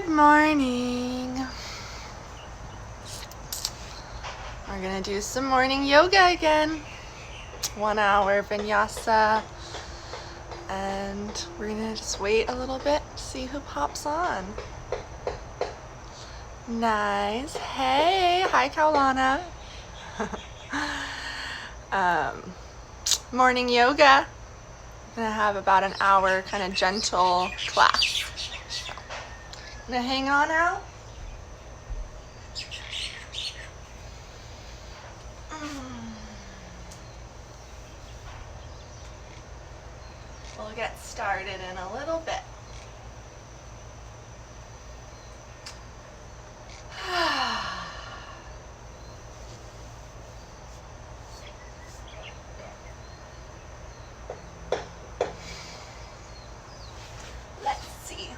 Good morning. We're gonna do some morning yoga again. 1 hour vinyasa. And we're gonna just wait a little bit to see who pops on. Nice. Hey, hi Kaulana. Morning yoga. I'm gonna have about an hour kind of gentle class. Gonna hang on out. We'll get started in a little bit. Let's see.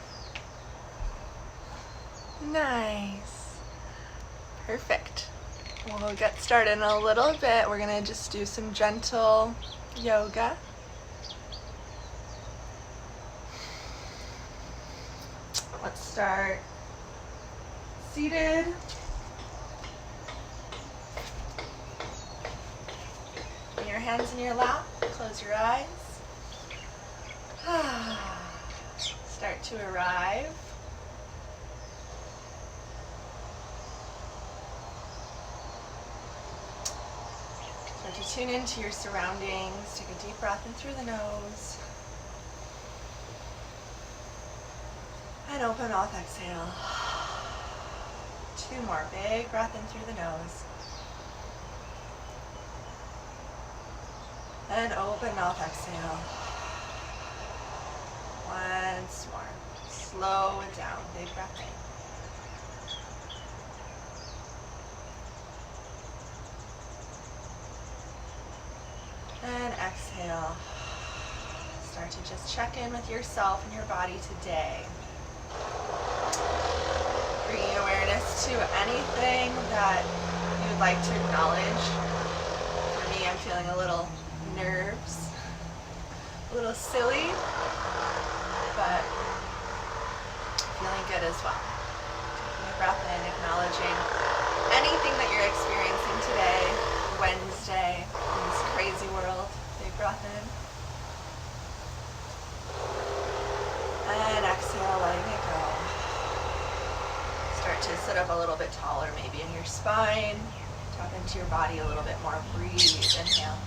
Nice. Perfect. We'll get started in a little bit. We're gonna just do some gentle yoga. Let's start seated. Put your hands in your lap. Close your eyes. Start to arrive. Start to tune into your surroundings. Take a deep breath in through the nose. And open mouth, exhale. 2 more. Big breath in through the nose. And open mouth, exhale. Once more. Slow it down. Big breath in. And exhale. Start to just check in with yourself and your body today. Bringing awareness to anything that you would like to acknowledge. For me, I'm feeling a little nerves, a little silly, but feeling good as well. Taking a breath in, acknowledging anything that you're experiencing today, Wednesday, in this crazy world. Big breath in. And exhale, letting it go. Start to sit up a little bit taller, maybe in your spine. Tap into your body a little bit more. Breathe. Inhale.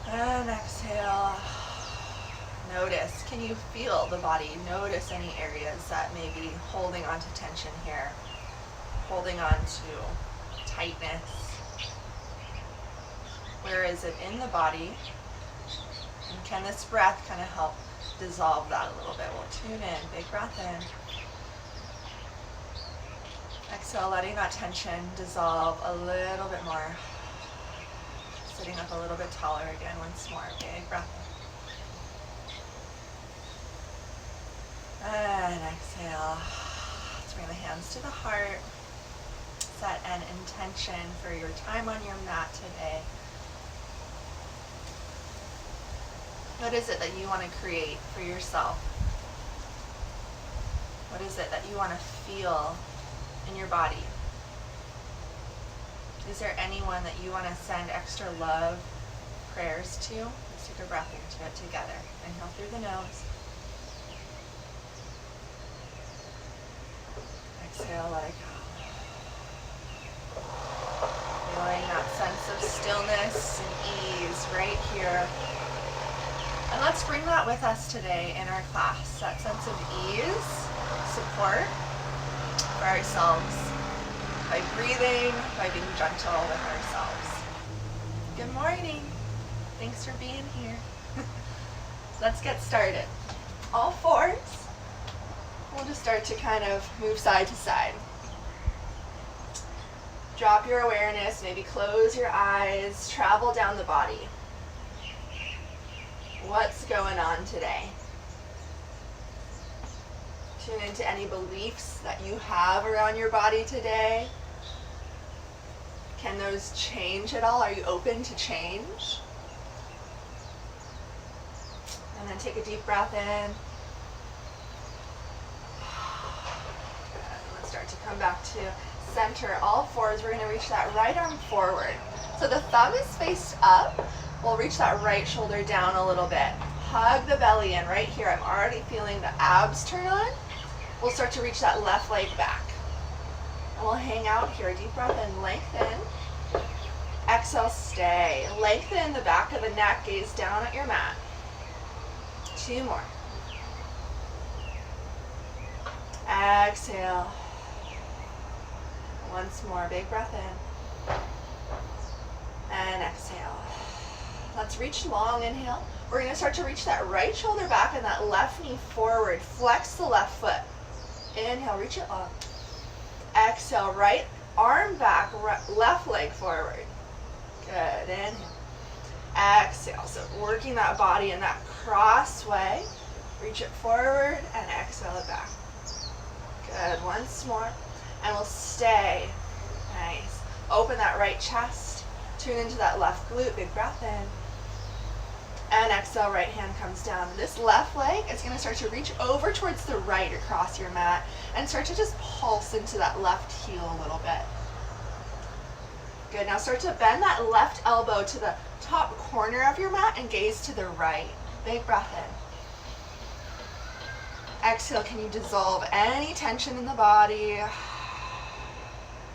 And exhale. Notice, can you feel the body? Notice any areas that may be holding on to tension here. Holding on to tightness. Where is it in the body? And can this breath kind of help dissolve that a little bit? We'll tune in. Big breath in. Exhale, letting that tension dissolve a little bit more. Sitting up a little bit taller again once more. Big breath in. And exhale. Let's bring the hands to the heart. Set an intention for your time on your mat today. What is it that you want to create for yourself? What is it that you want to feel in your body? Is there anyone that you want to send extra love, prayers to? Let's take a breath into it together. Inhale through the nose. Exhale, let it go. Feeling that sense of stillness and ease right here. And let's bring that with us today in our class, that sense of ease, support for ourselves by breathing, by being gentle with ourselves. Good morning. Thanks for being here. Let's get started. All fours. We'll just start to kind of move side to side. Drop your awareness, maybe close your eyes, travel down the body. What's going on today? Tune into any beliefs that you have around your body today. Can those change at all? Are you open to change? And then take a deep breath in. come back to center, all fours. We're going to reach that right arm forward. So the thumb is faced up. We'll reach that right shoulder down a little bit. Hug the belly in right here. I'm already feeling the abs turn on. We'll start to reach that left leg back. And we'll hang out here. Deep breath in, lengthen. Exhale, stay. Lengthen the back of the neck, gaze down at your mat. 2 more. Exhale. Once more, big breath in. And exhale. Let's reach long, inhale. We're going to start to reach that right shoulder back and that left knee forward. Flex the left foot. Inhale, reach it long. Exhale, right arm back, left leg forward. Good, inhale. Exhale, so working that body in that cross way. Reach it forward and exhale it back. Good, once more. And we'll stay. Nice. Open that right chest. Tune into that left glute. Big breath in. And exhale, right hand comes down. This left leg is going to start to reach over towards the right across your mat and start to just pulse into that left heel a little bit. Good, now start to bend that left elbow to the top corner of your mat and gaze to the right. Big breath in. Exhale, can you dissolve any tension in the body?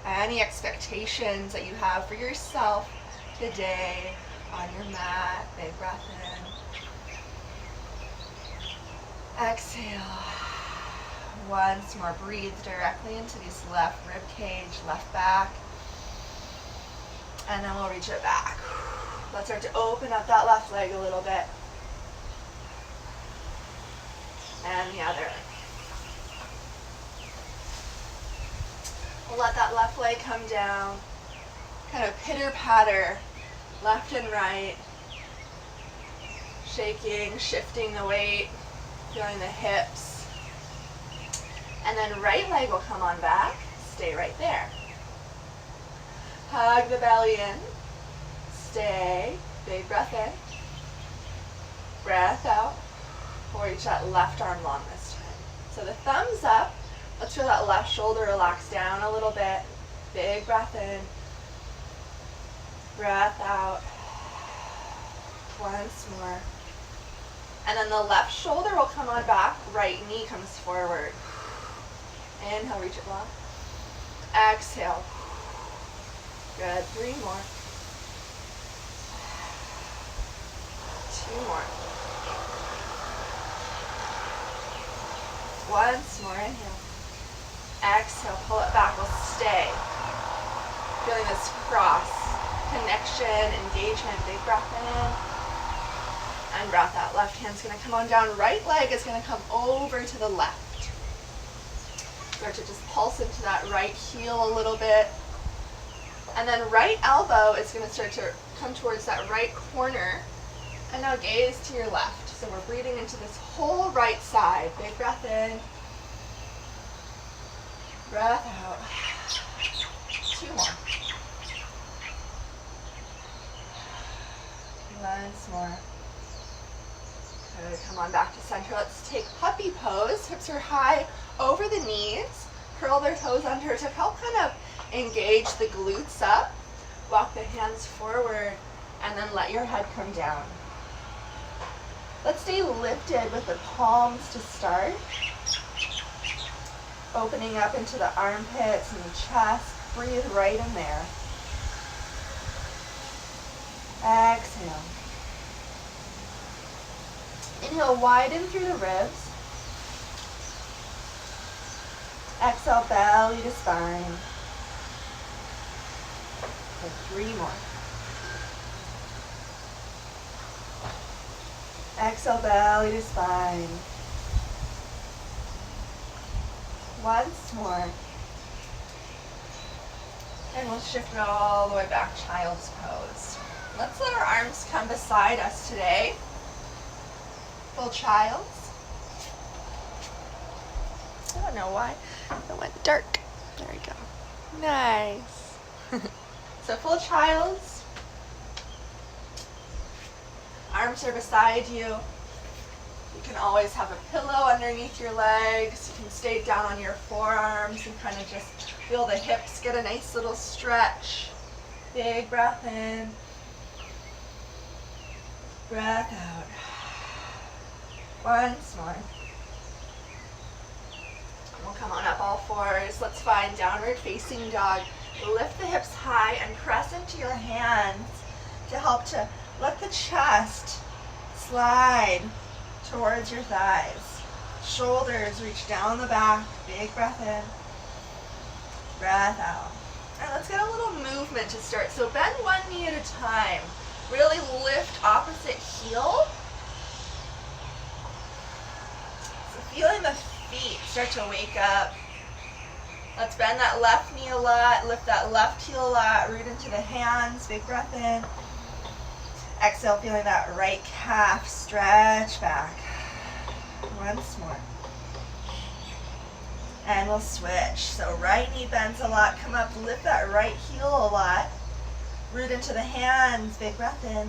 Any expectations that you have for yourself today on your mat? Big breath in. Exhale. Once more, breathe directly into this left rib cage, left back. And then we'll reach it back. Let's start to open up that left leg a little bit. And the other. We'll let that left leg come down. Kind of pitter-patter, left and right. Shaking, shifting the weight, feeling the hips. And then right leg will come on back. Stay right there. Hug the belly in. Stay. Big breath in. Breath out. We'll reach that left arm long this time. So the thumbs up. Let's feel that left shoulder relax down a little bit. Big breath in. Breath out. Once more. And then the left shoulder will come on back. Right knee comes forward. Inhale, reach it long. Exhale. Good. 3 more. 2 more. Once more. Inhale. Exhale. Pull it back. We'll stay. Feeling this cross connection, engagement. Big breath in. And breath out. Left hand's going to come on down. Right leg is going to come over to the left. Start to just pulse into that right heel a little bit. And then right elbow is going to start to come towards that right corner. And now gaze to your left. So we're breathing into this whole right side. Big breath in. Breath out. 2 more. Once more. Good. Come on back to center. Let's take puppy pose. Hips are high over the knees. Curl their toes under to help kind of engage the glutes up. Walk the hands forward and then let your head come down. Let's stay lifted with the palms to start. Opening up into the armpits and the chest. Breathe right in there. Exhale. Inhale, widen through the ribs. Exhale, belly to spine. For 3 more. Exhale, belly to spine. Once more. And we'll shift it all the way back, child's pose. Let's let our arms come beside us today. Full child's. I don't know why it went dark. There we go. Nice. So full child's. Arms are beside you. You can always have a pillow underneath your legs. You can stay down on your forearms and kind of just feel the hips get a nice little stretch. Big breath in. Breath out. Once more. We'll come on up all fours. Let's find downward facing dog. Lift the hips high and press into your hands to help to let the chest slide towards your thighs. Shoulders reach down the back. Big breath in. Breath out. And let's get a little movement to start. So bend one knee at a time. Really lift opposite heel. So feeling the feet start to wake up. Let's bend that left knee a lot. Lift that left heel a lot. Root into the hands. Big breath in. Exhale, feeling that right calf stretch back. Once more. And we'll switch. So right knee bends a lot. Come up, lift that right heel a lot. Root into the hands. Big breath in.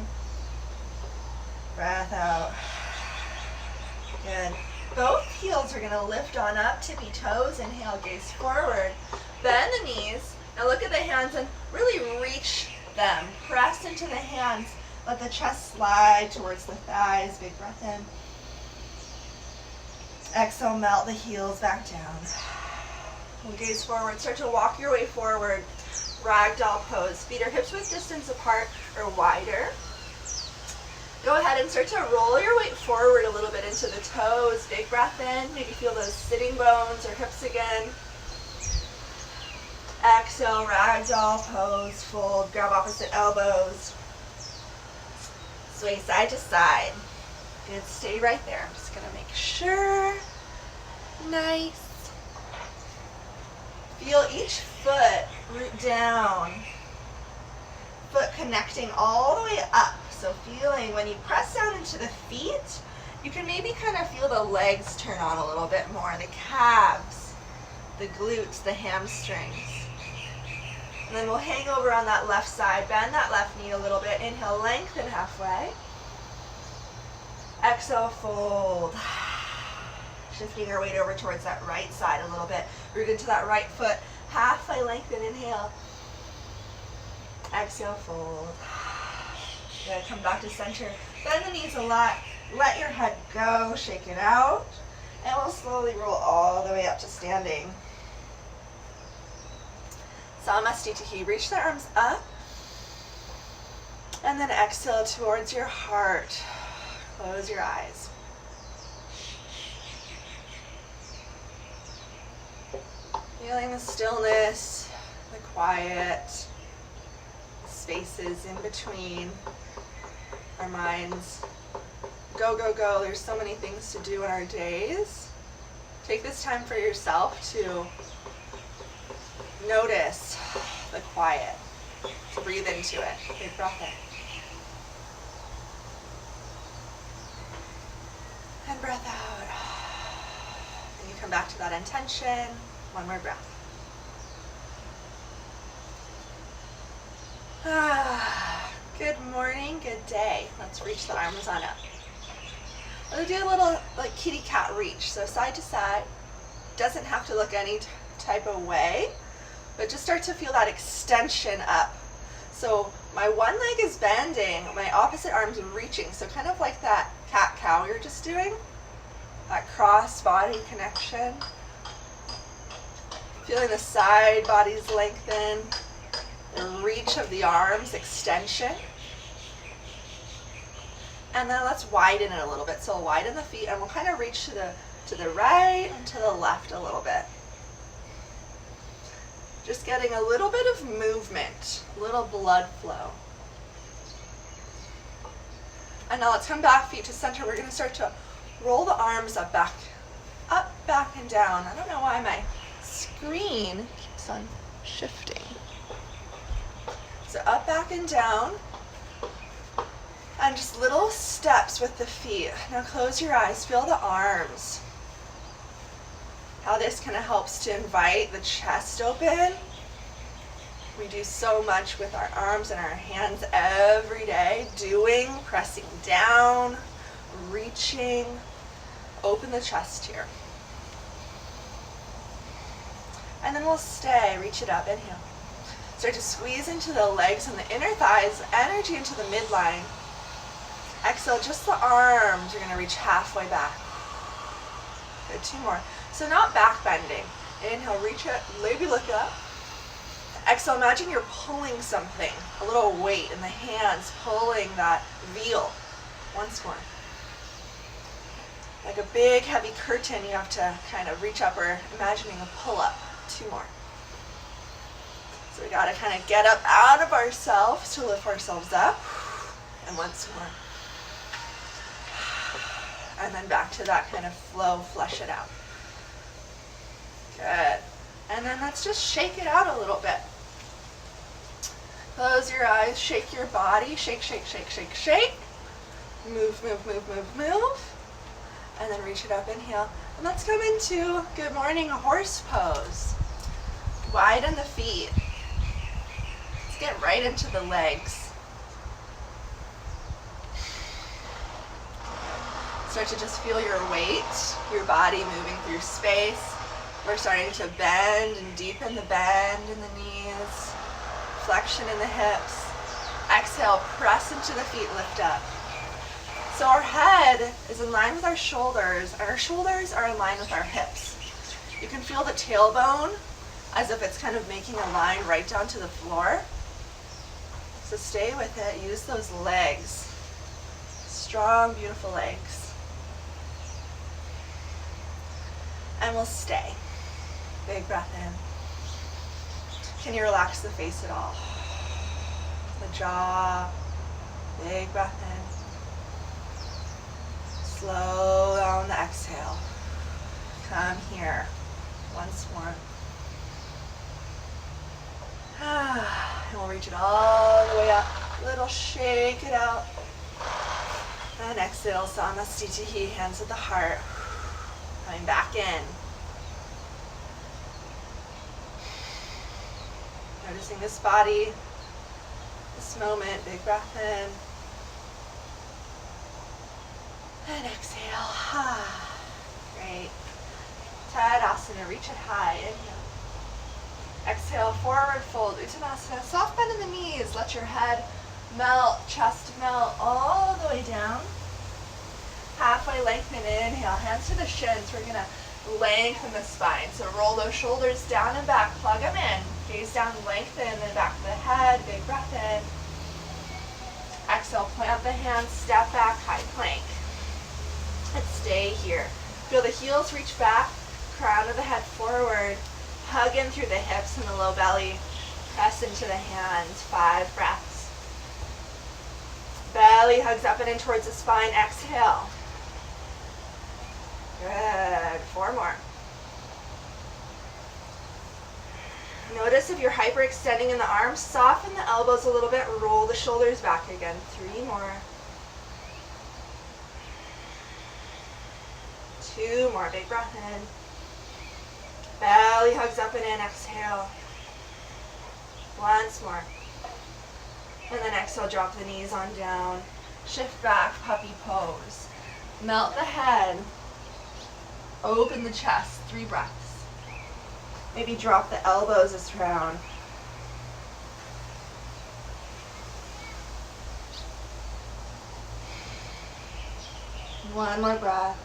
Breath out. Good. Both heels are going to lift on up. Tippy toes. Inhale, gaze forward. Bend the knees. Now look at the hands and really reach them. Press into the hands. Let the chest slide towards the thighs. Big breath in. Exhale, melt the heels back down. We'll gaze forward. Start to walk your way forward. Ragdoll pose. Feet are hips width distance apart or wider. Go ahead and start to roll your weight forward a little bit into the toes. Big breath in. Maybe feel those sitting bones or hips again. Exhale, ragdoll pose. Fold. Grab opposite elbows. Sway side to side. Good. Stay right there. I'm just going to make sure. Nice. Feel each foot root down. Foot connecting all the way up. So feeling when you press down into the feet, you can maybe kind of feel the legs turn on a little bit more. The calves, the glutes, the hamstrings. And then we'll hang over on that left side. Bend that left knee a little bit. Inhale, lengthen halfway. Exhale, fold. Shifting our weight over towards that right side a little bit. Root into that right foot. Halfway lengthen, inhale. Exhale, fold. Good, come back to center. Bend the knees a lot. Let your head go, shake it out. And we'll slowly roll all the way up to standing. Samasthiti. Reach the arms up. And then exhale towards your heart. Close your eyes. Feeling the stillness, the quiet, the spaces in between our minds. Go, go, go. There's so many things to do in our days. Take this time for yourself to notice the quiet, to breathe into it. Big breath in. And breath out. And you come back to that intention. One more breath. Good morning, good day. Let's reach the arms on up. We'll do a little like kitty cat reach. So side to side. Doesn't have to look any type of way, but just start to feel that extension up. So my one leg is bending, my opposite arm's reaching. So kind of like that cat-cow you're just doing. That cross-body connection. Feeling the side bodies lengthen. The reach of the arms, extension. And then let's widen it a little bit. So we'll widen the feet and we'll kind of reach to the right and to the left a little bit. Just getting a little bit of movement, a little blood flow. And now let's come back, feet to center. We're going to start to roll the arms up, back, and down. I don't know why my screen keeps on shifting. So up, back, and down. And just little steps with the feet. Now close your eyes, feel the arms. How this kind of helps to invite the chest open. We do so much with our arms and our hands every day. Doing, pressing down, reaching. open the chest here. And then we'll stay, reach it up, inhale. Start to squeeze into the legs and the inner thighs, energy into the midline. Exhale, just the arms. You're gonna reach halfway back. Good, 2 more. So not back bending. Inhale, reach it, maybe look up. Exhale, imagine you're pulling something, a little weight in the hands, pulling that veal. Once more. Like a big heavy curtain, you have to kind of reach up, or imagining a pull-up. 2 more. So we gotta kind of get up out of ourselves to lift ourselves up. And once more. And then back to that kind of flow, flush it out. Good. And then let's just shake it out a little bit. Close your eyes, shake your body, shake, shake, shake, shake, shake. Move, move, move, move, move. And then reach it up, inhale. And let's come into good morning horse pose. Widen the feet. Let's get right into the legs. Start to just feel your weight, your body moving through space. We're starting to bend and deepen the bend in the knees. Flexion in the hips. Exhale, press into the feet, lift up. So our head is in line with our shoulders, and our shoulders are in line with our hips. You can feel the tailbone as if it's kind of making a line right down to the floor. So stay with it, use those legs. Strong, beautiful legs. And we'll stay. Big breath in. Can you relax the face at all? The jaw. Big breath in. Slow down the exhale. Come here. Once more. And we'll reach it all the way up. Little shake it out. And exhale, Samastitihi, hands at the heart. Coming back in. Noticing this body, this moment, big breath in. And exhale. Great. Tadasana, reach it high. Inhale. Exhale, forward fold, Uttanasana. Soft bend in the knees. Let your head melt, chest melt all the way down. Halfway lengthen, inhale, hands to the shins. We're gonna lengthen the spine. So roll those shoulders down and back, plug them in. Gaze down, lengthen, then back to the head, big breath in. Exhale, plant the hands, step back, high plank. And stay here. Feel the heels reach back, crown of the head forward. Hug in through the hips and the low belly. Press into the hands, 5 breaths. Belly hugs up and in towards the spine, exhale. Good, 4 more. Notice if you're hyperextending in the arms, soften the elbows a little bit, roll the shoulders back again. 3 more. 2 more, big breath in. Belly hugs up and in, exhale. Once more. And then exhale, drop the knees on down. Shift back, puppy pose. Melt the head. Open the chest, 3 breaths. Maybe drop the elbows this round. One more breath.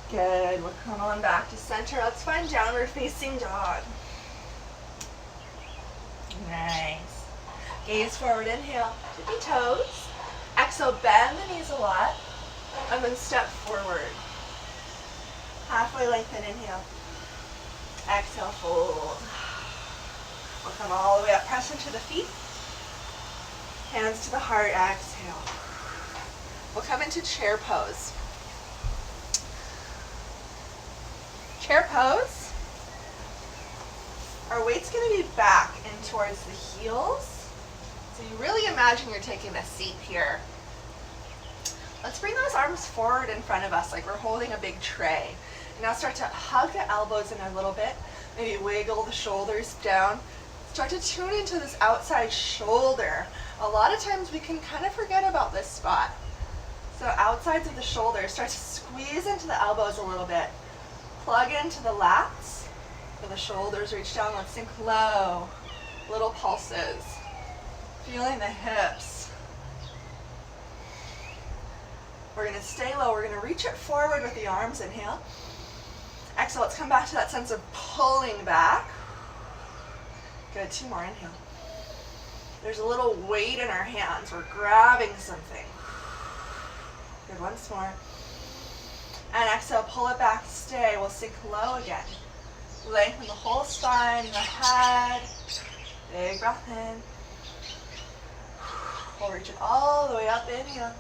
Good, we'll come on back to center. Let's find downward facing dog. Nice. Gaze forward, inhale, tippy toes. Exhale, bend the knees a lot. And then step forward. Halfway lengthen, inhale. Exhale, fold. We'll come all the way up, press into the feet. Hands to the heart, exhale. We'll come into chair pose. Chair pose. Our weight's going to be back in towards the heels. So you really imagine you're taking a seat here. Let's bring those arms forward in front of us like we're holding a big tray. Now start to hug the elbows in a little bit. Maybe wiggle the shoulders down. Start to tune into this outside shoulder. A lot of times we can kind of forget about this spot. So outsides of the shoulders, start to squeeze into the elbows a little bit. Plug into the lats. For the shoulders, reach down, let's sink low. Little pulses. Feeling the hips. We're gonna stay low, we're gonna reach it forward with the arms, inhale. Exhale, let's come back to that sense of pulling back. Good, 2 more, inhale. There's a little weight in our hands, we're grabbing something. Good, once more. And exhale, pull it back, stay, we'll sink low again. Lengthen the whole spine, the head. Big breath in. We'll reach it all the way up, inhale.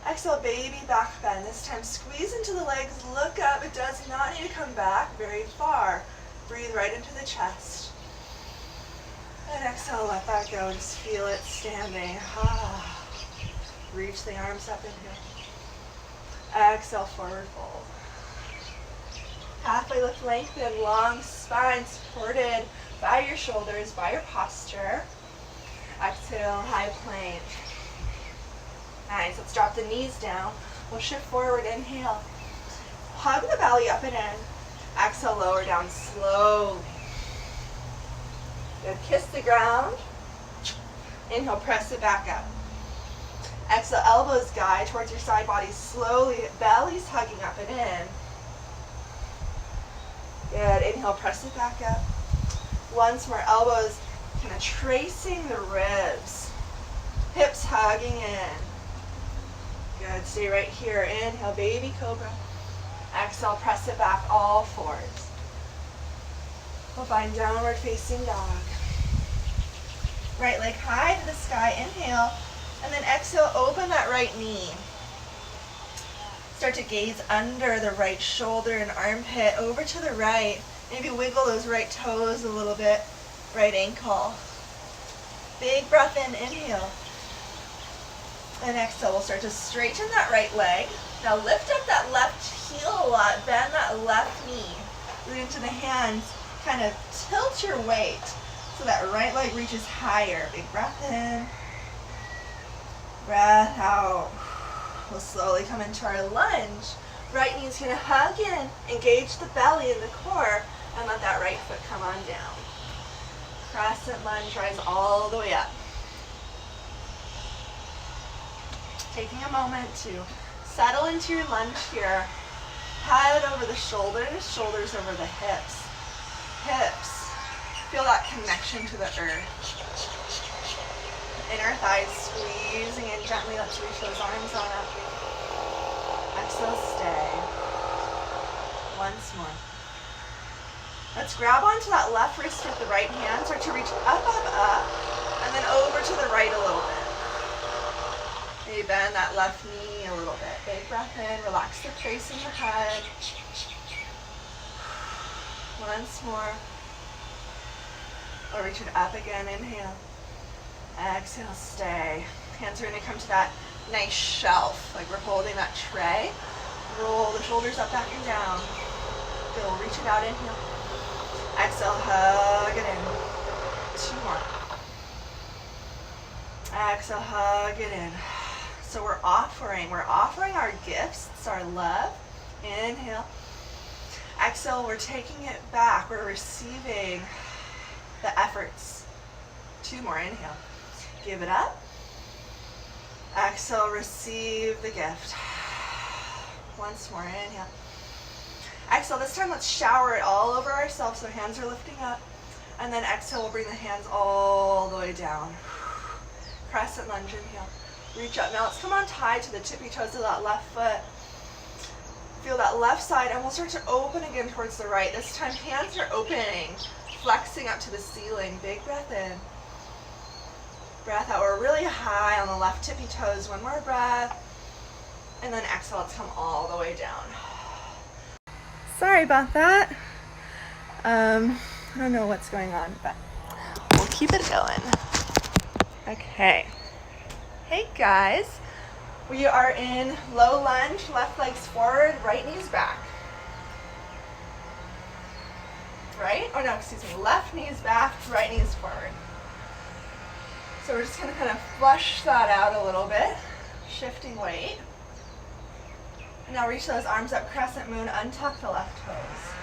Exhale, baby back bend. This time squeeze into the legs, look up. It does not need to come back very far. Breathe right into the chest. And exhale, let that go. Just feel it standing. Reach the arms up, inhale. Exhale, forward fold. Halfway lift, lengthen, long spine supported by your shoulders, by your posture. Exhale, high plank. Nice, let's drop the knees down. We'll shift forward, inhale. Hug the belly up and in. Exhale, lower down slowly. Good, kiss the ground. Inhale, press it back up. Exhale, elbows guide towards your side body slowly. Belly's hugging up and in. Good, inhale, press it back up. Once more, elbows kind of tracing the ribs. Hips hugging in. Good, stay right here. Inhale, baby cobra. Exhale, press it back, all fours. We'll find downward facing dog. Right leg high to the sky, inhale. And then exhale, open that right knee. Start to gaze under the right shoulder and armpit, over to the right. Maybe wiggle those right toes a little bit, right ankle. Big breath in, inhale. And exhale, we'll start to straighten that right leg. Now lift up that left heel a lot, bend that left knee. Root into the hands, kind of tilt your weight so that right leg reaches higher. Big breath in, breath out. We'll slowly come into our lunge. Right knee's gonna hug in, engage the belly and the core, and let that right foot come on down. Crescent lunge, rise all the way up. Taking a moment to settle into your lunge here. Head over the shoulders, shoulders over the hips. Hips. Feel that connection to the earth. Inner thighs squeezing in gently. Let's reach those arms on up. Exhale, stay. Once more. Let's grab onto that left wrist with the right hand. Start to reach up, up, up. And then over to the right a little bit. Maybe bend that left knee a little bit. Big breath in. Relax the face in the head. Once more. Or reach it up again. Inhale. Exhale, stay. Hands are going to come to that nice shelf, like we're holding that tray. Roll the shoulders up, back, and down. Good, we'll reach it out, inhale. Exhale, hug it in. 2 more. Exhale, hug it in. So we're offering our gifts, it's our love. Inhale. Exhale, we're taking it back. We're receiving the efforts. 2 more, inhale. Give it up. Exhale, receive the gift. Once more, inhale. Exhale, this time let's shower it all over ourselves so hands are lifting up. And then exhale, we'll bring the hands all the way down. Crescent lunge, inhale. Reach up. Now let's come on tied to the tippy toes of that left foot. Feel that left side, and we'll start to open again towards the right. This time hands are opening, flexing up to the ceiling. Big breath in. Breath out. We're really high on the left tippy toes. 1 more breath. And then exhale, let's come all the way down. Sorry about that. I don't know what's going on, but we'll keep it going. Okay. Hey guys. We are in low lunge, left legs forward, right knees back. Right? Oh no, excuse me. Left knees back, right knees forward. So we're just going to kind of flush that out a little bit. Shifting weight. And now reach those arms up, crescent moon, untuck the left toes.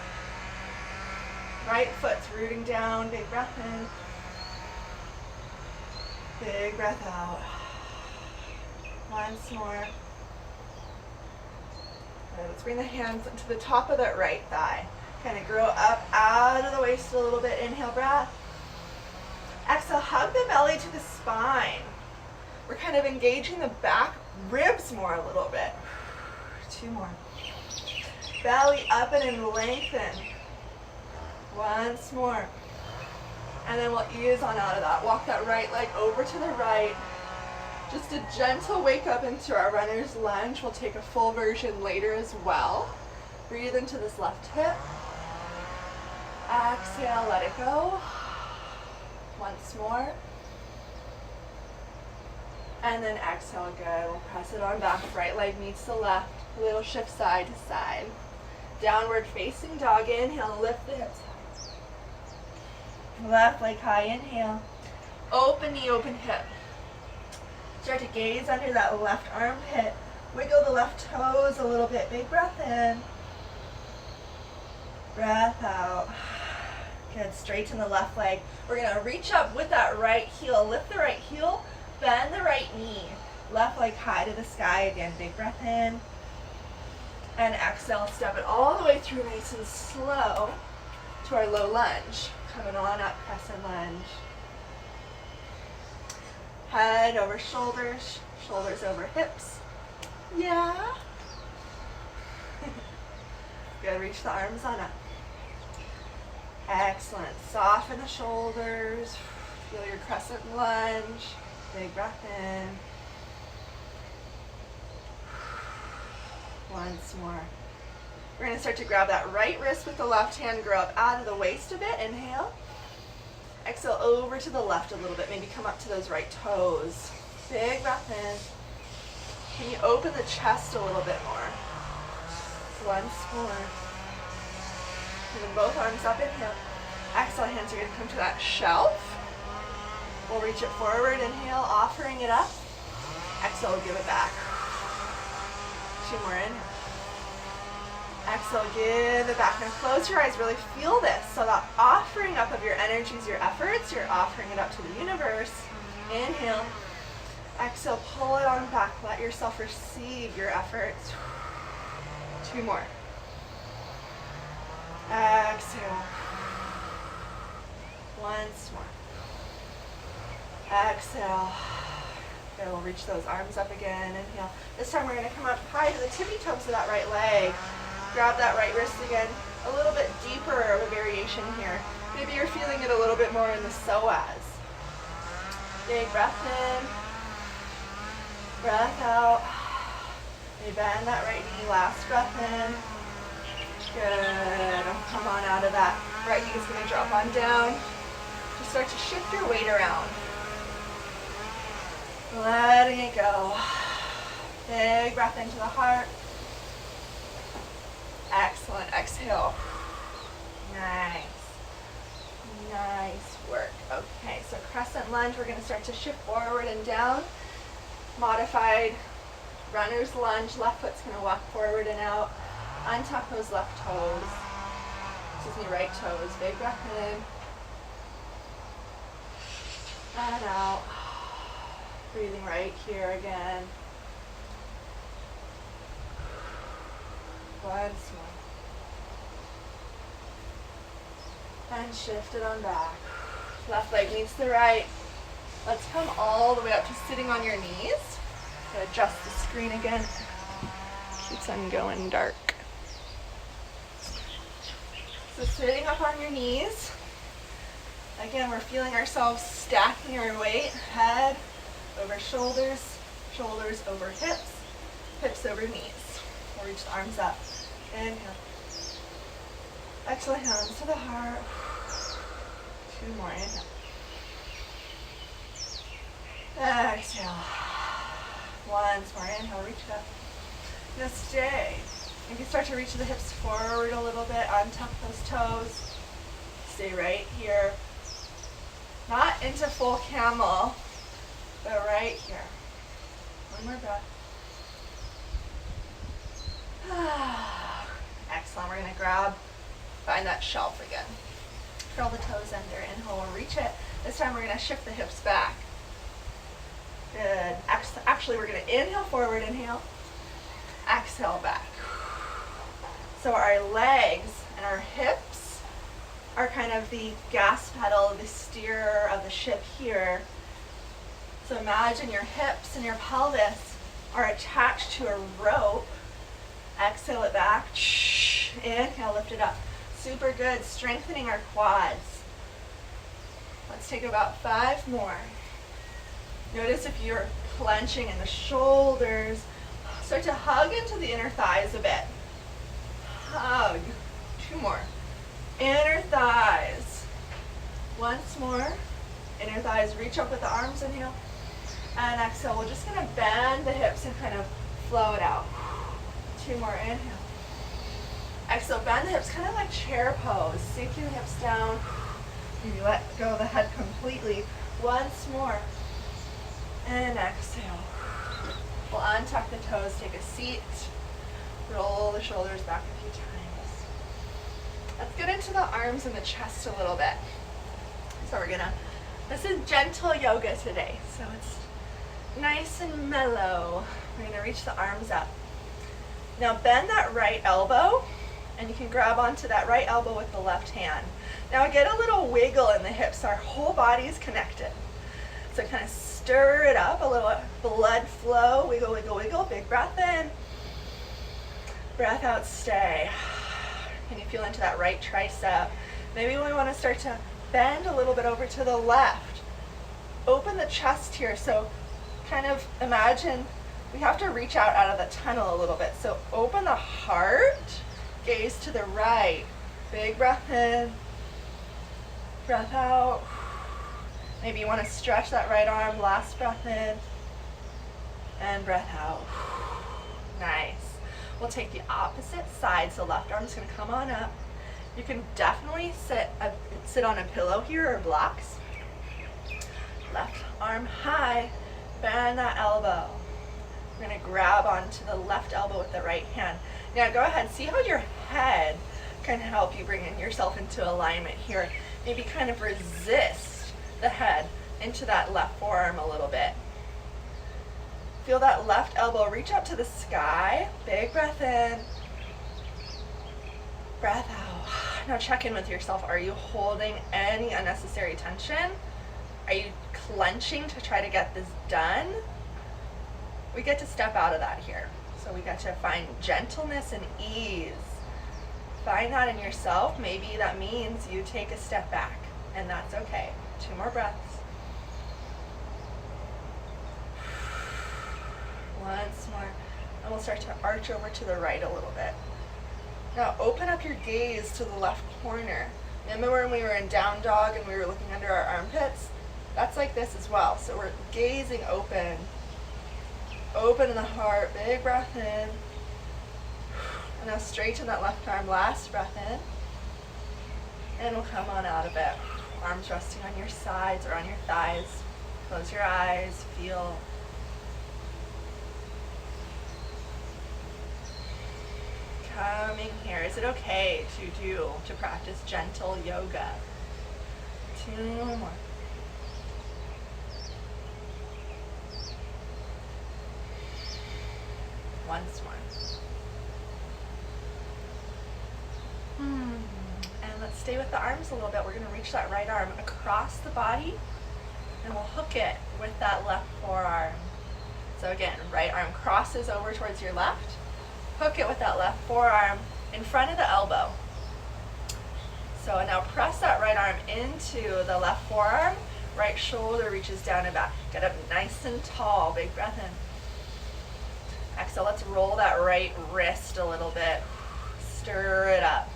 Right foot's rooting down, big breath in. Big breath out. Once more. Good. Let's bring the hands to the top of that right thigh. Kind of grow up out of the waist a little bit. Inhale, breath. Exhale, hug the belly to the spine. We're kind of engaging the back ribs more a little bit. 2 more. Belly up and in, lengthen. Once more. And then we'll ease on out of that. Walk that right leg over to the right. Just a gentle wake up into our runner's lunge. We'll take a full version later as well. Breathe into this left hip. Exhale, let it go. Once more. And then exhale, good. We'll press it on back. Right leg meets the left. Little shift side to side. Downward facing dog. Inhale, lift the hips. Left leg high, inhale. Open knee, open hip. Start to gaze under that left armpit. Wiggle the left toes a little bit. Big breath in. Breath out. Good, straighten the left leg. We're gonna reach up with that right heel. Lift the right heel, bend the right knee. Left leg high to the sky again. Big breath in. And exhale, step it all the way through nice and slow to our low lunge. Coming on up, crescent lunge. Head over shoulders, shoulders over hips. Yeah. Good, reach the arms on up. Excellent, soften the shoulders. Feel your crescent lunge. Big breath in. Once more. We're going to start to grab that right wrist with the left hand, grow up out of the waist a bit. Inhale. Exhale over to the left a little bit. Maybe come up to those right toes. Big breath in. Can you open the chest a little bit more? Once more. And then both arms up, inhale. Exhale, hands are going to come to that shelf. We'll reach it forward, inhale, offering it up. Exhale, give it back. 2 more, inhale. Exhale, give it back. Now close your eyes, really feel this. So that offering up of your energies, your efforts, you're offering it up to the universe. Inhale. Exhale, pull it on back. Let yourself receive your efforts. 2 more. Exhale. Once more. Exhale. Good, we'll reach those arms up again. Inhale. This time we're going to come up high to the tippy toes of that right leg. Grab that right wrist again. A little bit deeper of a variation here. Maybe you're feeling it a little bit more in the psoas. Big breath in. Breath out. Maybe bend that right knee. Last breath in. Good. Come on out of that. Right knee is going to drop on down. Just start to shift your weight around. Letting it go. Big breath into the heart. Excellent. Exhale. Nice. Nice work. Okay, so crescent lunge. We're going to start to shift forward and down. Modified runner's lunge. Left foot's going to walk forward and out. Untuck those left toes. Excuse me, right toes. Big breath in. And out. Breathing right here again. Once more. And shift it on back. Left leg meets the right. Let's come all the way up to sitting on your knees. Adjust the screen again. Keeps on going dark. So sitting up on your knees. Again, we're feeling ourselves stacking our weight. Head over shoulders, shoulders over hips, hips over knees. We'll reach the arms up. Inhale. Exhale, hands to the heart. 2 more. Inhale. Exhale. Once more. Inhale. Reach it up. Now stay. You can start to reach the hips forward a little bit. Untuck those toes. Stay right here. Not into full camel, but right here. 1 more breath. we're gonna grab, find that shelf again. Curl the toes under, inhale, we'll reach it. This time we're gonna shift the hips back. Good. Actually, we're gonna inhale forward, inhale. Exhale back. So our legs and our hips are kind of the gas pedal, the steer of the ship here. So imagine your hips and your pelvis are attached to a rope. Exhale it back. Inhale, lift it up. Super good. Strengthening our quads. Let's take about 5 more. Notice if you're clenching in the shoulders, start to hug into the inner thighs a bit. Hug. 2 more. Inner thighs. Once more. Inner thighs, reach up with the arms, inhale. And exhale. We're just gonna bend the hips and kind of flow it out. 2 more, inhale. Exhale, bend the hips, kind of like chair pose. Sink your hips down. Maybe let go of the head completely. Once more. And exhale. We'll untuck the toes, take a seat. Roll the shoulders back a few times. Let's get into the arms and the chest a little bit. So this is gentle yoga today. So it's nice and mellow. We're gonna reach the arms up. Now bend that right elbow, and you can grab onto that right elbow with the left hand. Now get a little wiggle in the hips. Our whole body is connected. So kind of stir it up, a little blood flow. Wiggle, wiggle, wiggle. Big breath in. Breath out, stay. Can you feel into that right tricep? Maybe we want to start to bend a little bit over to the left. Open the chest here. So kind of imagine we have to reach out of the tunnel a little bit. So open the heart, gaze to the right. Big breath in, breath out. Maybe you want to stretch that right arm, last breath in, and breath out. Nice. We'll take the opposite side, so left arm's gonna come on up. You can definitely sit on a pillow here or blocks. Left arm high, bend that elbow. We're gonna grab onto the left elbow with the right hand. Now go ahead, see how your head can help you bring yourself into alignment here. Maybe kind of resist the head into that left forearm a little bit. Feel that left elbow reach up to the sky. Big breath in, breath out. Now check in with yourself. Are you holding any unnecessary tension? Are you clenching to try to get this done? We get to step out of that here. So we get to find gentleness and ease. Find that in yourself. Maybe that means you take a step back, and that's okay. 2 more breaths. Once more. And we'll start to arch over to the right a little bit. Now open up your gaze to the left corner. Remember when we were in down dog and we were looking under our armpits? That's like this as well. So we're gazing open. Open in the heart, big breath in. And now straighten that left arm, last breath in. And we'll come on out of it. Arms resting on your sides or on your thighs. Close your eyes, feel. Coming here. Is it okay to practice gentle yoga? 2 more. Once more. And let's stay with the arms a little bit. We're going to reach that right arm across the body, and we'll hook it with that left forearm. So again, right arm crosses over towards your left. Hook it with that left forearm in front of the elbow. So now press that right arm into the left forearm. Right shoulder reaches down and back. Get up nice and tall. Big breath in. Exhale, let's roll that right wrist a little bit. Stir it up.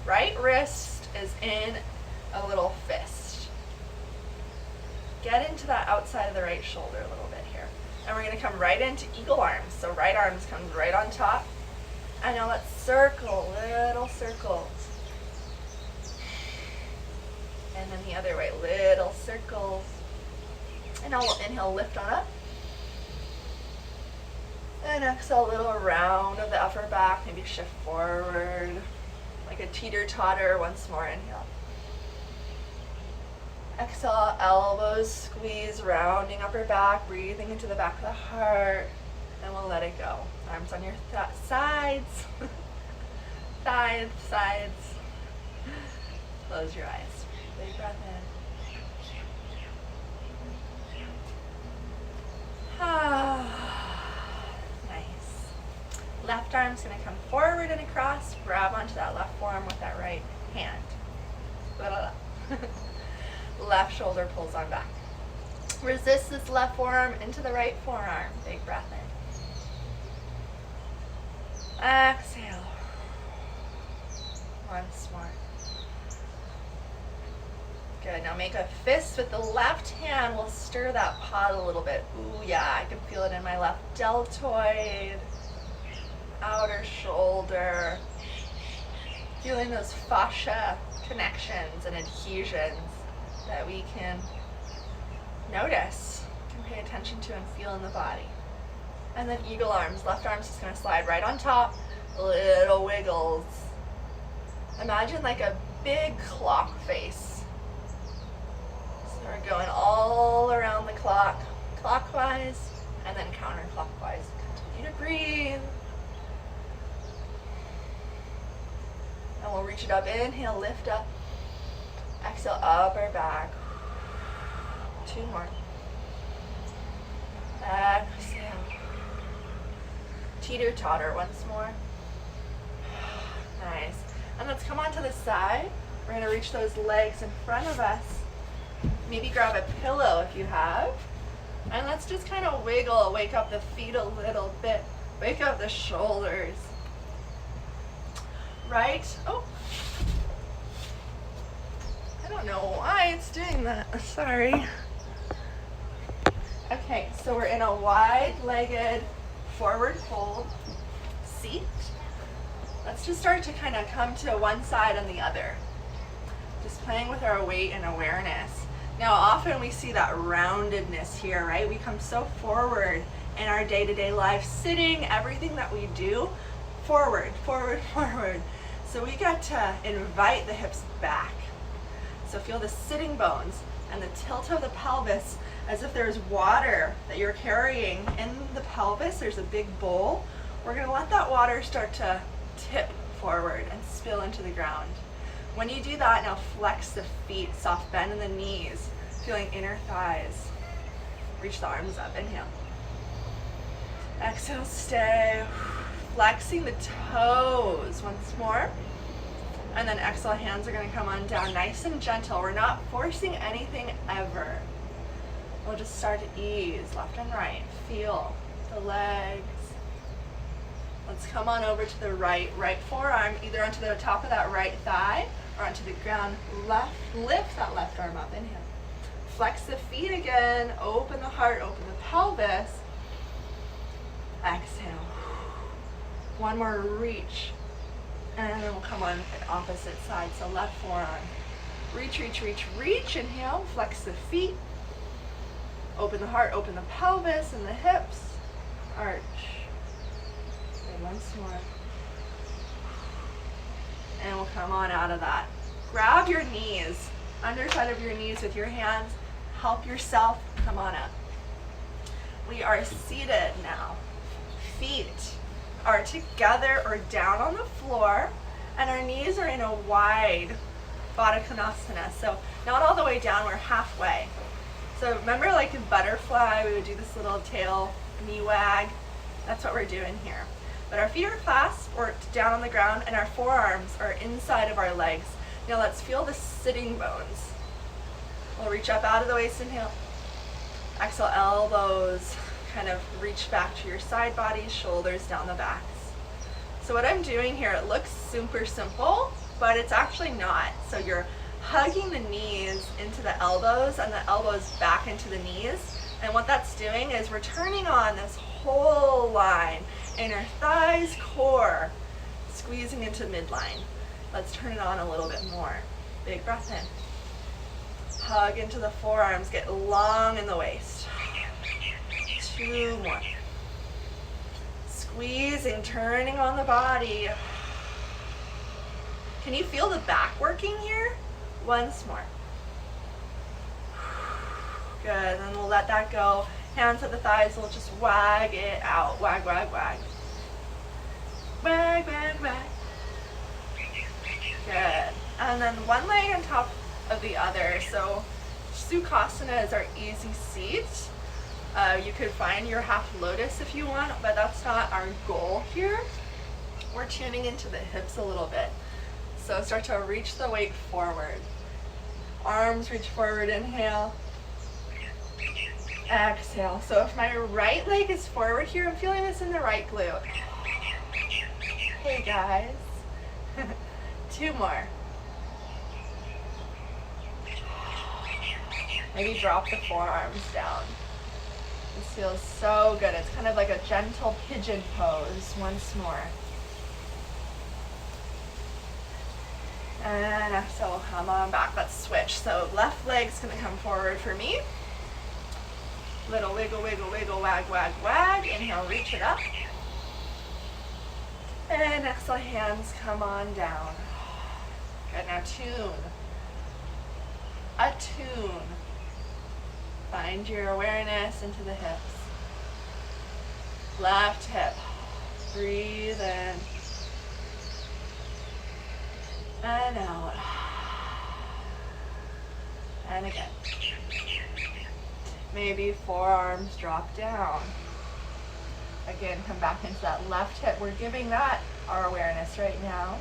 Right wrist is in a little fist. Get into that outside of the right shoulder a little bit here. And we're going to come right into eagle arms. So right arms comes right on top. And now let's circle, little circles. And then the other way, little circles. And now we'll inhale, lift on up. And exhale, a little round of the upper back, maybe shift forward, like a teeter-totter. Once more, inhale. Exhale, elbows squeeze, rounding upper back, breathing into the back of the heart, and we'll let it go. Arms on your sides, sides. Close your eyes. Big breath in. Nice. Left arm's going to come forward and across. Grab onto that left forearm with that right hand. Left shoulder pulls on back. Resist this left forearm into the right forearm. Big breath in. Exhale. Once more. Good. Now make a fist with the left hand. We'll stir that pot a little bit. Ooh, yeah, I can feel it in my left deltoid, outer shoulder. Feeling those fascia connections and adhesions that we can notice, can pay attention to and feel in the body. And then eagle arms. Left arm's just going to slide right on top. Little wiggles. Imagine like a big clock face. We're going all around the clock, clockwise, and then counterclockwise. Continue to breathe. And we'll reach it up. Inhale, lift up. Exhale, upper back. 2 more. Exhale. Teeter-totter once more. Nice. And let's come onto the side. We're going to reach those legs in front of us. Maybe grab a pillow if you have. And let's just kind of wiggle, wake up the feet a little bit. Wake up the shoulders. Right? Oh. I don't know why it's doing that. Sorry. Okay, so we're in a wide-legged forward fold seat. Let's just start to kind of come to one side and the other. Just playing with our weight and awareness. Now, often we see that roundedness here, right? We come so forward in our day-to-day life, sitting, everything that we do, forward, forward, forward. So we get to invite the hips back. So feel the sitting bones and the tilt of the pelvis as if there's water that you're carrying in the pelvis. There's a big bowl. We're going to let that water start to tip forward and spill into the ground. When you do that, now flex the feet, soft bend in the knees, feeling inner thighs. Reach the arms up, inhale. Exhale, stay. Flexing the toes once more. And then exhale, hands are going to come on down nice and gentle. We're not forcing anything ever. We'll just start to ease left and right. Feel the legs. Let's come on over to the right forearm, either onto the top of that right thigh or onto the ground. Lift that left arm up, inhale. Flex the feet again, open the heart, open the pelvis. Exhale. One more reach. And then we'll come on the opposite side, so left forearm. Reach, reach, reach, reach. Inhale, flex the feet. Open the heart, open the pelvis and the hips. Arch. And once more. And we'll come on out of that. Grab your knees, underside of your knees with your hands. Help yourself, come on up. We are seated now. Feet are together or down on the floor, and our knees are in a wide Baddha Konasana. So not all the way down, we're halfway. So remember, like in butterfly, we would do this little tail knee wag. That's what we're doing here. But our feet are clasped or down on the ground, and our forearms are inside of our legs. Now let's feel the sitting bones. We'll reach up out of the waist, inhale. Exhale, elbows kind of reach back to your side bodies, shoulders down the backs. So what I'm doing here, it looks super simple, but it's actually not. So you're hugging the knees into the elbows and the elbows back into the knees. And what that's doing is we're turning on this whole line, inner thighs, core, squeezing into midline. Let's turn it on a little bit more. Big breath in. Hug into the forearms, get long in the waist. 2 more. Squeezing, turning on the body. Can you feel the back working here? Once more. Good, and then we'll let that go. Hands at the thighs, we'll just wag it out. Wag, wag, wag. Wag, wag, wag. Good. And then one leg on top of the other. So Sukhasana is our easy seat. You could find your half lotus if you want, but that's not our goal here. We're tuning into the hips a little bit. So start to reach the weight forward. Arms reach forward, inhale. Exhale. So if my right leg is forward here, I'm feeling this in the right glute. Hey guys. 2 more. Maybe drop the forearms down. This feels so good. It's kind of like a gentle pigeon pose. Once more. And exhale, come on back. Let's switch. So left leg's gonna come forward for me. Little wiggle, wiggle, wiggle, wag, wag, wag. Inhale, reach it up. And exhale, hands come on down. Good, now tune. Attune. Find your awareness into the hips. Left hip. Breathe in. And out. And again. Maybe forearms drop down. Again, come back into that left hip. We're giving that our awareness right now.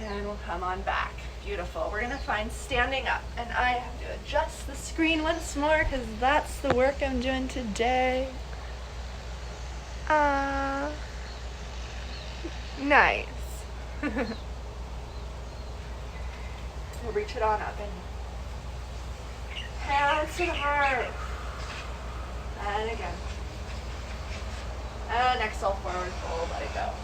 And we'll come on back. Beautiful. We're going to find standing up. And I have to adjust the screen once more because that's the work I'm doing today. Nice. We'll reach it on up and hands to the heart. And again. And exhale, forward fold, let it go.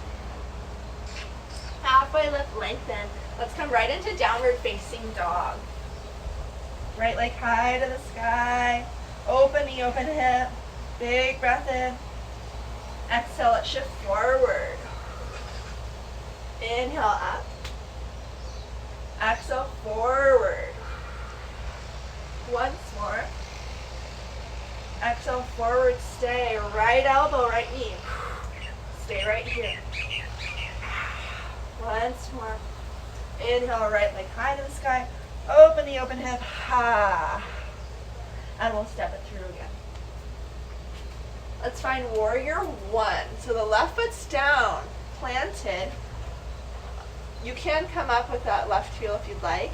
Halfway lift, lengthen. Let's come right into downward facing dog. Right leg high to the sky. Open knee, open hip. Big breath in. Exhale, let's shift forward. Inhale up. Exhale, forward. Once more. Exhale, forward, stay. Right elbow, right knee. Stay right here. Once more. Inhale, right leg high to the sky. Open the open hip. Ha. And we'll step it through again. Let's find warrior 1. So the left foot's down, planted. You can come up with that left heel if you'd like.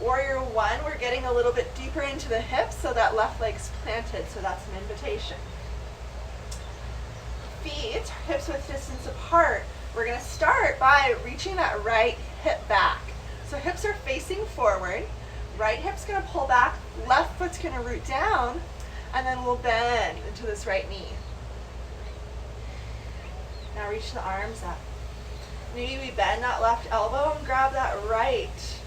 Warrior 1, we're getting a little bit deeper into the hips, so that left leg's planted, so that's an invitation. Feet, hips width distance apart. We're going to start by reaching that right hip back. So hips are facing forward. Right hip's going to pull back. Left foot's going to root down. And then we'll bend into this right knee. Now reach the arms up. Maybe we bend that left elbow and grab that right.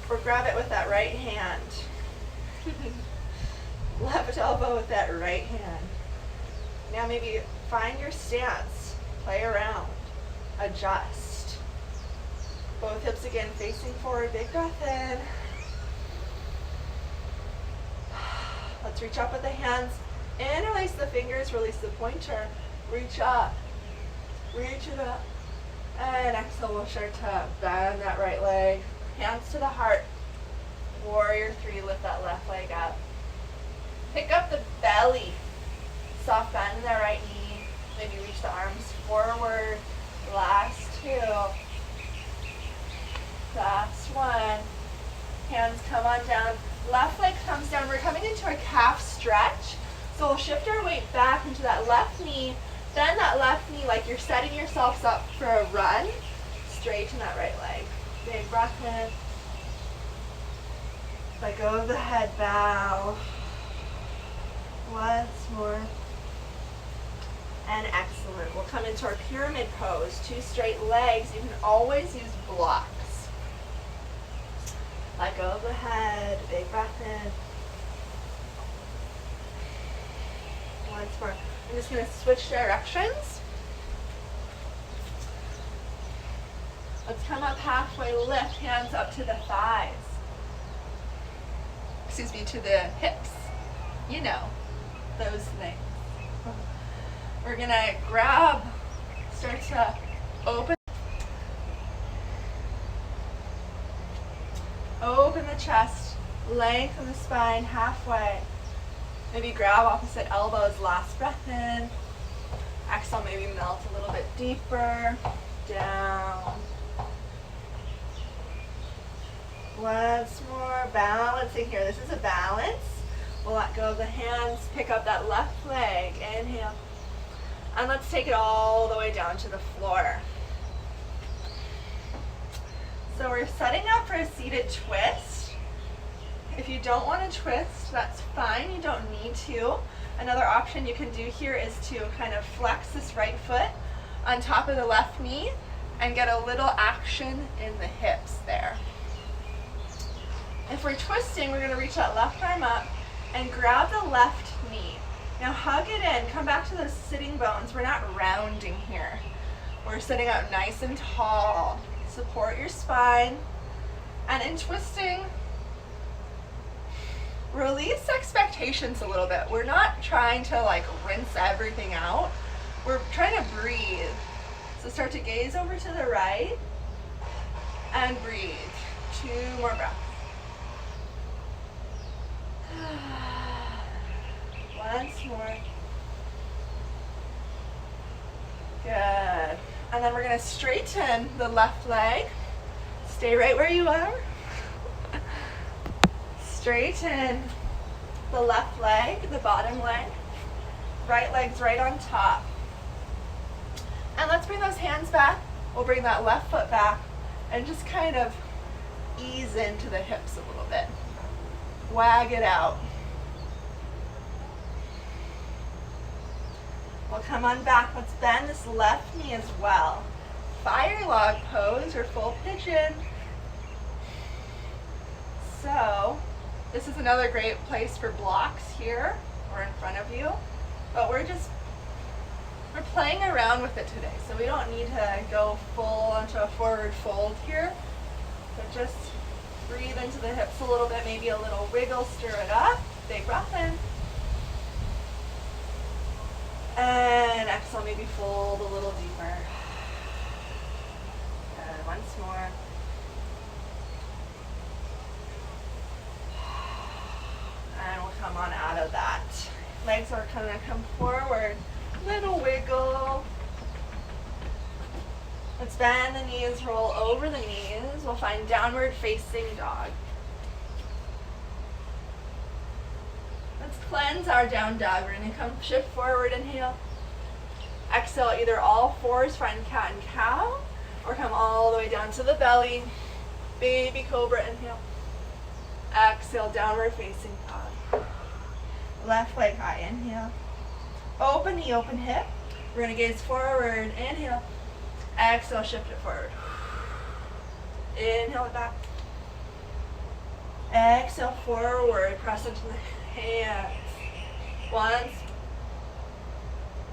Or grab it with that right hand. Left elbow with that right hand. Now maybe find your stance. Play around. Adjust. Both hips again facing forward. Big breath in. Let's reach up with the hands. Interlace the fingers. Release the pointer. Reach up. Reach it up. And exhale, we'll start to bend that right leg. Hands to the heart. Warrior 3, lift that left leg up. Pick up the belly. Soft bend in that right knee. Maybe reach the arms forward. Last 2. Last 1. Hands come on down. Left leg comes down. We're coming into a calf stretch. So we'll shift our weight back into that left knee. Bend that left knee like you're setting yourselves up for a run. Straighten that right leg. Big breath in. Let go of the head, bow. Once more. And excellent. We'll come into our pyramid pose. 2 straight legs. You can always use blocks. Let go of the head. Big breath in. Once more. I'm just going to switch directions. Let's come up halfway, lift, hands up to the thighs. Excuse me, to the hips. You know, those things. We're gonna grab, start to open the chest, lengthen the spine halfway. Maybe grab opposite elbows, last breath in. Exhale, maybe melt a little bit deeper, down. Once more, balancing here. This is a balance. We'll let go of the hands, pick up that left leg, inhale. And let's take it all the way down to the floor. So we're setting up for a seated twist. If you don't want to twist, that's fine, you don't need to. Another option you can do here is to kind of flex this right foot on top of the left knee and get a little action in the hips there. If we're twisting, we're going to reach that left arm up and grab the left knee. Now hug it in, come back to those sitting bones. We're not rounding here. We're sitting up nice and tall. Support your spine. And in twisting, release expectations a little bit. We're not trying to like rinse everything out. We're trying to breathe. So start to gaze over to the right and breathe. 2 more breaths. Once more. Good. And then we're going to straighten the left leg. Stay right where you are. Straighten the left leg, the bottom leg. Right leg's right on top. And let's bring those hands back. We'll bring that left foot back and just kind of ease into the hips a little bit. Wag it out. We'll come on back. Let's bend this left knee as well. Fire log pose or full pigeon. So, this is another great place for blocks here or in front of you. But we're playing around with it today. So we don't need to go full into a forward fold here. So just breathe into the hips a little bit, maybe a little wiggle, stir it up. Big breath in. And exhale, maybe fold a little deeper. Good, once more. And we'll come on out of that. Legs are going to come forward. Little wiggle. Let's bend the knees, roll over the knees. We'll find downward facing dog. Let's cleanse our down dog. We're going to come shift forward, inhale. Exhale, either all fours, find cat and cow, or come all the way down to the belly. Baby cobra, inhale. Exhale, downward facing dog. Left leg high, inhale. Open knee, open hip. We're going to gaze forward, inhale. Exhale, shift it forward. Inhale it back. Exhale, forward, press into the hands. Once.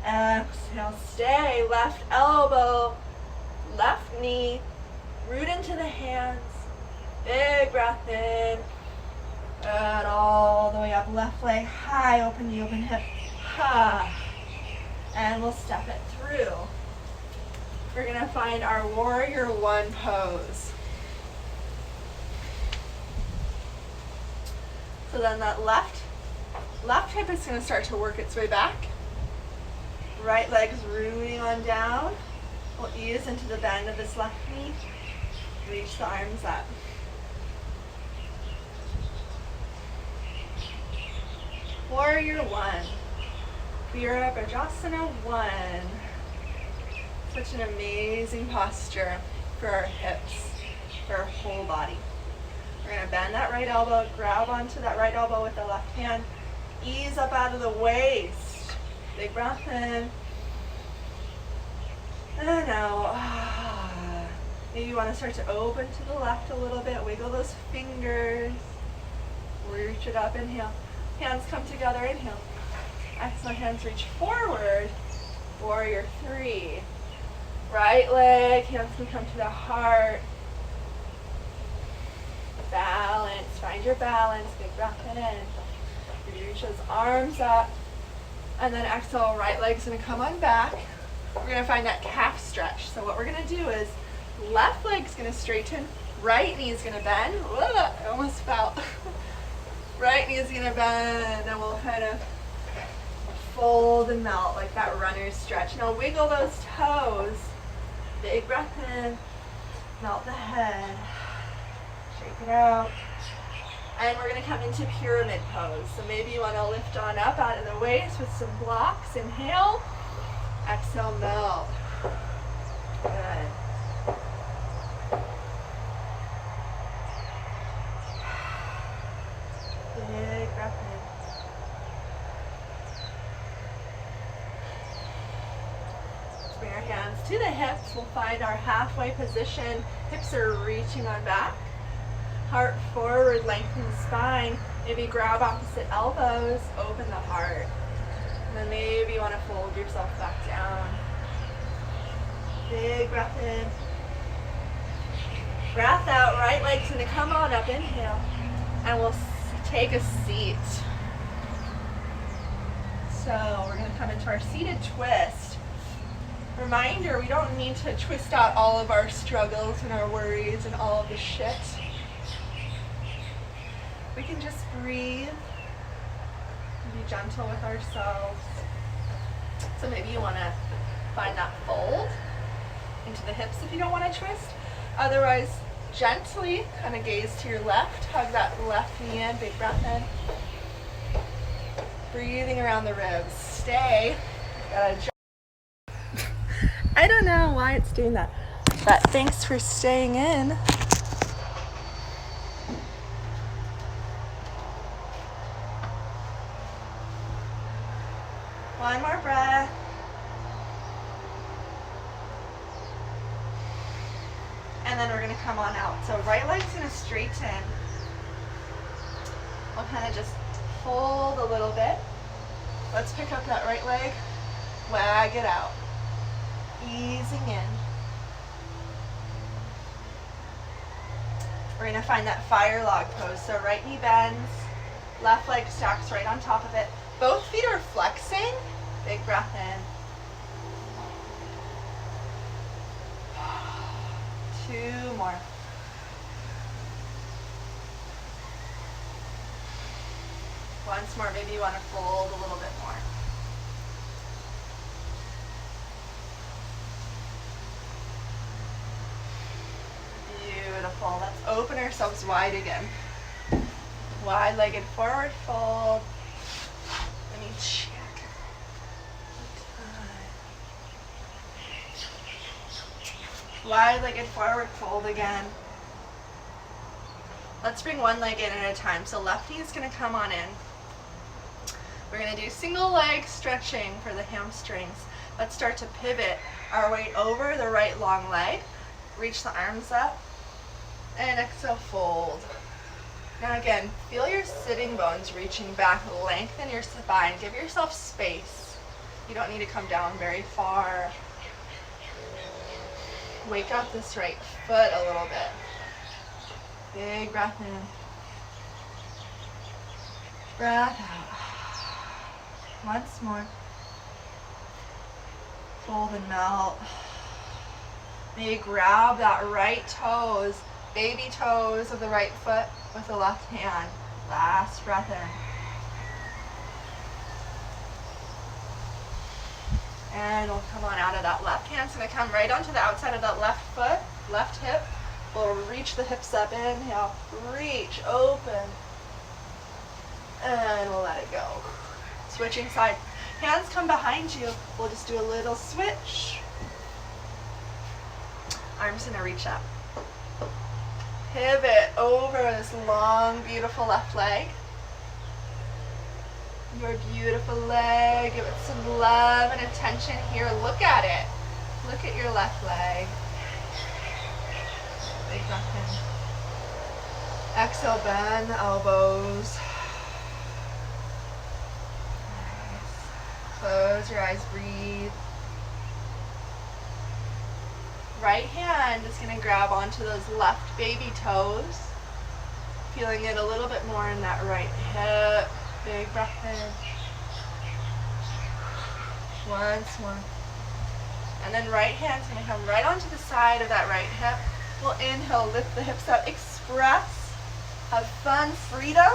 Exhale, stay. Left elbow, left knee, root into the hands. Big breath in. Good, all the way up. Left leg high, open knee, open hip. Ha. And we'll step it through. We're going to find our warrior one pose. So then that left hip is going to start to work its way back. Right leg's rooting on down. We'll ease into the bend of this left knee. Reach the arms up. Warrior one. Virabhajasana one. Such an amazing posture for our hips, for our whole body. We're going to bend that right elbow, grab onto that right elbow with the left hand, ease up out of the waist. Big breath in. And out. Maybe you want to start to open to the left a little bit, wiggle those fingers. Reach it up, inhale. Hands come together, inhale. Exhale, hands reach forward. Warrior three. Right leg, hands can come to the heart. Balance, find your balance, big breath in. You reach those arms up. And then exhale, right leg's gonna come on back. We're gonna find that calf stretch. So what we're gonna do is left leg's gonna straighten, right knee is gonna bend. Whoa, I almost fell. Right knee is gonna bend, and we'll kind of fold and melt like that runner's stretch. Now wiggle those toes. Big breath in, melt the head, shake it out. And we're gonna come into pyramid pose. So maybe you wanna lift on up out of the waist with some blocks. Inhale, exhale, melt. Good. Big breath in. Let's bring our hands to the hips. We'll find our halfway position. Hips are reaching on back. Heart forward, lengthen the spine. Maybe grab opposite elbows, open the heart. And then maybe you want to fold yourself back down. Big breath in. Breath out, right leg's gonna come on up, inhale. And we'll take a seat. So we're gonna come into our seated twist. Reminder, we don't need to twist out all of our struggles and our worries and all of the shit. We can just breathe and be gentle with ourselves. So maybe you want to find that fold into the hips if you don't want to twist. Otherwise, gently kind of gaze to your left. Hug that left knee in. Big breath in. Breathing around the ribs. Stay. I don't know why it's doing that, but thanks for staying in. One more breath. And then we're going to come on out. So right leg's going to straighten. We'll kind of just fold a little bit. Let's pick up that right leg. Wag it out. Easing in. We're going to find that fire log pose. So right knee bends. Left leg stacks right on top of it. Both feet are flexing. Big breath in. 2 more. Once more, maybe you want to fold a little bit more. Beautiful. Let's open ourselves wide again. Wide-legged forward fold. Let me check. Wide-legged forward fold again. Let's bring one leg in at a time. So left knee is going to come on in. We're going to do single leg stretching for the hamstrings. Let's start to pivot our weight over the right long leg. Reach the arms up. And exhale, fold. Now again, feel your sitting bones reaching back. Lengthen your spine. Give yourself space. You don't need to come down very far. Wake up this right foot a little bit. Big breath in. Breath out. Once more. Fold and melt. Maybe grab that right toes, baby toes of the right foot with the left hand. Last breath in. And we'll come on out of that left hand. It's going to come right onto the outside of that left foot, left hip. We'll reach the hips up. Inhale, reach, open. And we'll let it go. Switching side. Hands come behind you. We'll just do a little switch. Arms going to reach up. Pivot over this long, beautiful left leg. Your beautiful leg. Give it some love and attention here. Look at it. Look at your left leg. Big breath in. Exhale, bend the elbows. Nice. Close your eyes, breathe. Right hand is going to grab onto those left baby toes. Feeling it a little bit more in that right hip. Big breath in. Once more. And then right hand's going to come right onto the side of that right hip. We'll inhale, lift the hips up, express, have fun, freedom.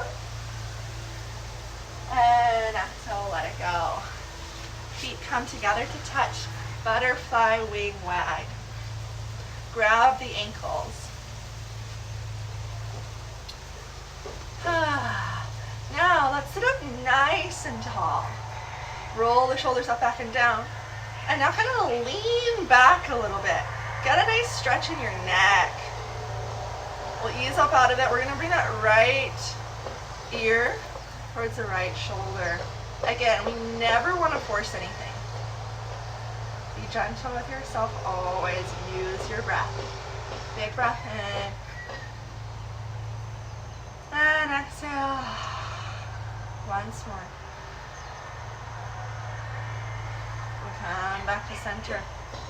And exhale, let it go. Feet come together to touch, butterfly wing wag. Grab the ankles. Now let's sit up nice and tall. Roll the shoulders up, back, and down. And now kind of lean back a little bit. Get a nice stretch in your neck. We'll ease up out of it. We're going to bring that right ear towards the right shoulder. Again, we never want to force anything. Be gentle with yourself. Always use your breath. Big breath in. And exhale. Once more. Come back to center.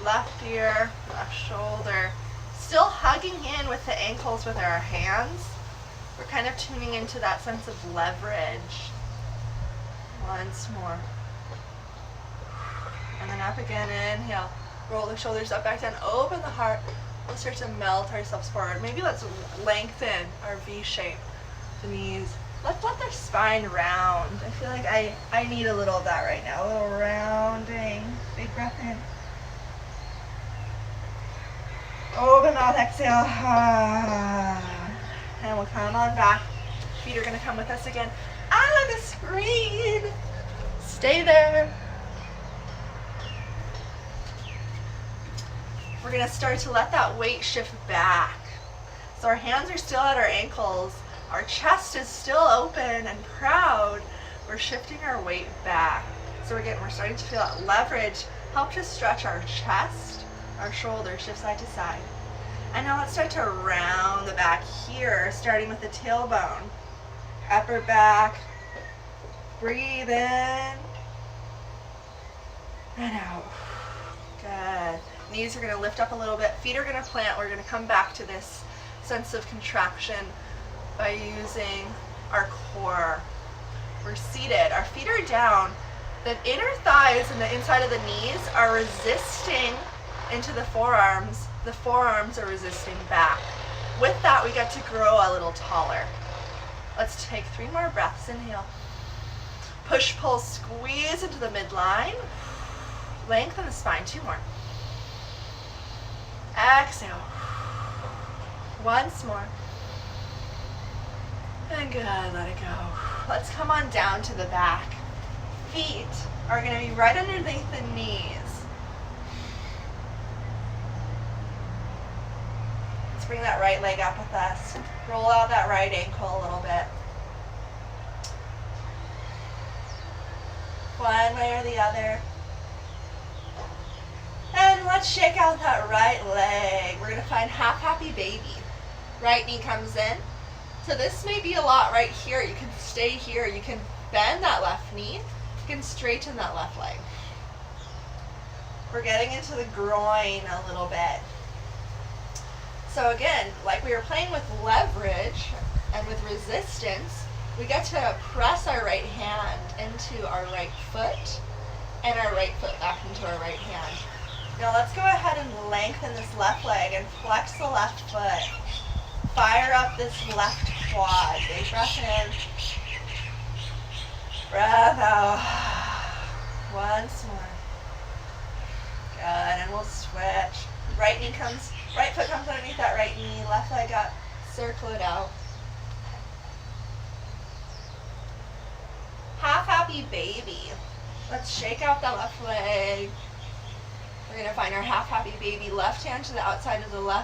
Left ear, left shoulder. Still hugging in with the ankles with our hands. We're kind of tuning into that sense of leverage. Once more. And then up again, inhale. Roll the shoulders up, back down, open the heart. We'll start to melt ourselves forward. Maybe let's lengthen our V shape. The knees. Let's let their spine round. I feel like I need a little of that right now. A little rounding. Big breath in. Open mouth, exhale. And we'll come on back. Feet are going to come with us again. The screen. Stay there. We're going to start to let that weight shift back. So our hands are still at our ankles. Our chest is still open and proud. We're shifting our weight back. So we're starting to feel that leverage. Help to stretch our chest, our shoulders, shift side to side. And now let's start to round the back here, starting with the tailbone. Upper back. Breathe in. And out. Good. Knees are going to lift up a little bit. Feet are going to plant. We're going to come back to this sense of contraction by using our core. We're seated. Our feet are down. The inner thighs and the inside of the knees are resisting into the forearms. The forearms are resisting back. With that, we get to grow a little taller. Let's take 3 more breaths. Inhale. Push, pull, squeeze into the midline. Lengthen the spine. 2 more. Exhale. Once more. And good, let it go. Let's come on down to the back. Feet are going to be right underneath the knees. Let's bring that right leg up with us. Roll out that right ankle a little bit. One way or the other. And let's shake out that right leg. We're going to find half happy baby. Right knee comes in. So this may be a lot right here. You can stay here. You can bend that left knee. You can straighten that left leg. We're getting into the groin a little bit. So again, like we were playing with leverage and with resistance, we get to press our right hand into our right foot and our right foot back into our right hand. Now let's go ahead and lengthen this left leg and flex the left foot. Fire up this left quad. Big breath in. Breath out. Once more. Good, and we'll switch. Right foot comes underneath that right knee. Left leg up. Circle it out. Half happy baby. Let's shake out that left leg. We're going to find our half happy baby. Left hand to the outside of the left